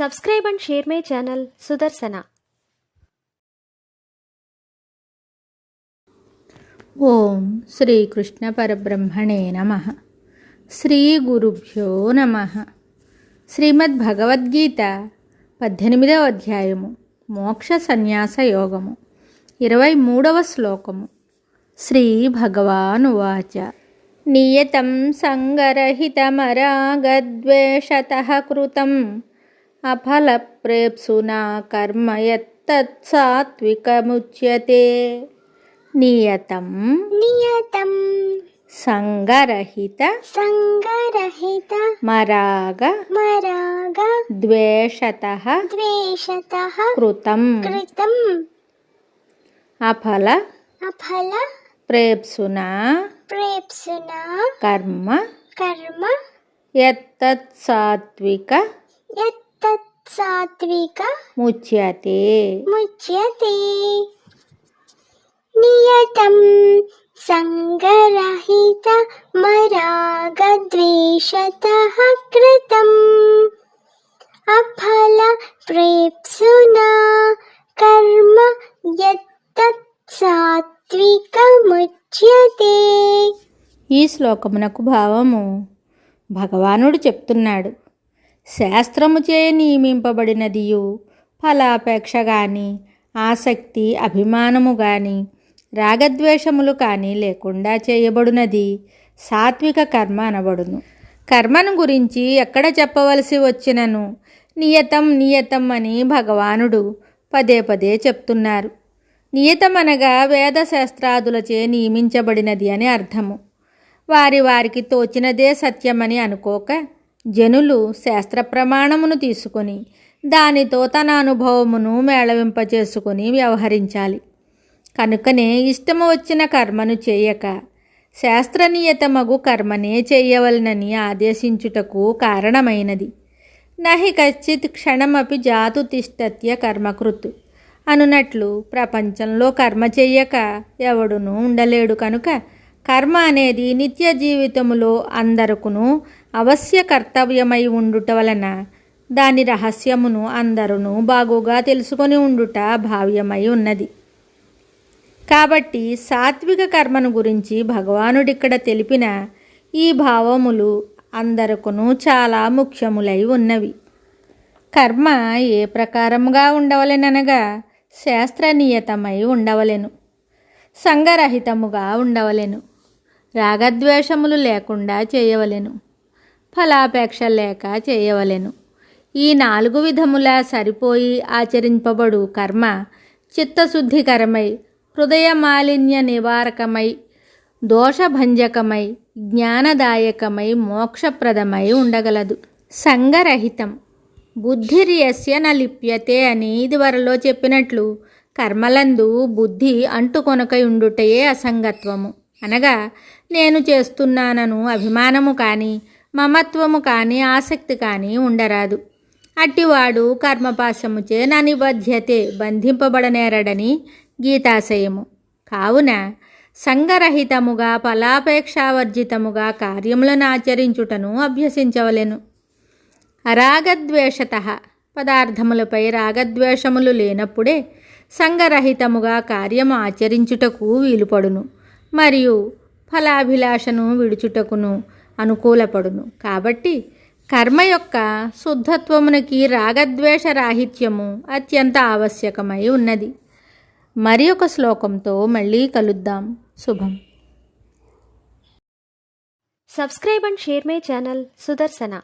Subscribe and share my channel Sudarsana. ఓం శ్రీకృష్ణ పరబ్రహ్మణే నమః. శ్రీ గురుభ్యో నమః. శ్రీమద్ భగవద్గీత 18వ అధ్యాయము మోక్ష సన్యాస యోగము 23వ శ్లోకము. శ్రీ భగవానువాచ నియతం సంగరహితమరాగద్వేషతః కృతం అఫలప్రేప్సునా కర్మ యత్తత్ సాత్వికముచ్యతే. నియతం సంగరహిత మరాగ ద్వేషతః కృతం అఫల ప్రేప్సునా కర్మ యత్తత్ సాత్విక ముచ్యతే. నియతం సంగరహిత మరాగద్వేషతః కృతం అఫల ప్రేప్సునా కర్మ యత్తత్ సాత్వికముచ్యతే. ఈ శ్లోకమునకు భావము భగవానుడు చెప్తున్నాడు. శాస్త్రముచే నియమింపబడినదియు ఫలాపేక్ష గాని ఆసక్తి అభిమానము గాని రాగద్వేషములు కానీ లేకుండా చేయబడినది సాత్విక కర్మ అనబడును. కర్మను గురించి ఎక్కడ చెప్పవలసి వచ్చినను నియతం అని భగవానుడు పదే పదే చెప్తున్నారు. నియతం అనగా వేదశాస్త్రాదులచే నియమించబడినది అని అర్థము. వారికి తోచినదే సత్యమని అనుకోక జనులు శాస్త్ర ప్రమాణమును తీసుకొని దానితో తన అనుభవమును మేళవింపచేసుకొని వ్యవహరించాలి. కనుకనే ఇష్టము వచ్చిన కర్మను చేయక శాస్త్రనియతమగు కర్మనే చేయవలనని ఆదేశించుటకు కారణమైనది. నహి కశ్చిత్ క్షణమపి జాతు తిష్టత్య కర్మకృత్ అనునట్లు ప్రపంచంలో కర్మ చెయ్యక ఎవడునూ ఉండలేడు. కనుక కర్మ అనేది నిత్య జీవితములో అందరుకును అవశ్య కర్తవ్యమై ఉండుట వలన దాని రహస్యమును అందరూ బాగుగా తెలుసుకొని ఉండుట భావ్యమై ఉన్నది. కాబట్టి సాత్విక కర్మను గురించి భగవానుడిక్కడ తెలిపిన ఈ భావములు అందరకును చాలా ముఖ్యములై ఉన్నవి. కర్మ ఏ ప్రకారముగా ఉండవలెననగా శాస్త్రనియతమై ఉండవలెను, సంగరహితముగా ఉండవలెను, రాగద్వేషములు లేకుండా చేయవలెను, ఫలాపేక్ష లేక చేయవలెను. ఈ 4 విధములా సరిపోయి ఆచరింపబడు కర్మ చిత్తశుద్ధికరమై, హృదయ మాలిన్య నివారకమై, దోషభంజకమై, జ్ఞానదాయకమై, మోక్షప్రదమై ఉండగలదు. సంగరహితం బుద్ధిర్యస్య న లిప్యతే అని ఇదివరలో చెప్పినట్లు కర్మలందు బుద్ధి అంటుకొనక ఉండుటయే అసంగత్వము. అనగా నేను చేస్తున్నానను అభిమానము కానీ మమత్వము కానీ ఆసక్తి కానీ ఉండరాదు. అట్టివాడు కర్మపాశముచే ననిబధ్యతే బంధింపబడనేరడని గీతాశయము. కావున సంగరహితముగా ఫలాపేక్షావర్జితముగా కార్యములను ఆచరించుటను అభ్యసించవలెను. అరాగద్వేషతః పదార్థములపై రాగద్వేషములు లేనప్పుడే సంగరహితముగా కార్యము ఆచరించుటకు వీలుపడును, మరియు ఫలాభిలాషను విడుచుటకును అనుకూలపడును. కాబట్టి కర్మ యొక్క శుద్ధత్వమునకి రాగద్వేష రాహిత్యము అత్యంత ఆవశ్యకమై ఉన్నది. మరి ఒక శ్లోకంతో మళ్ళీ కలుద్దాం. శుభం. Subscribe and share my channel Sudarsana.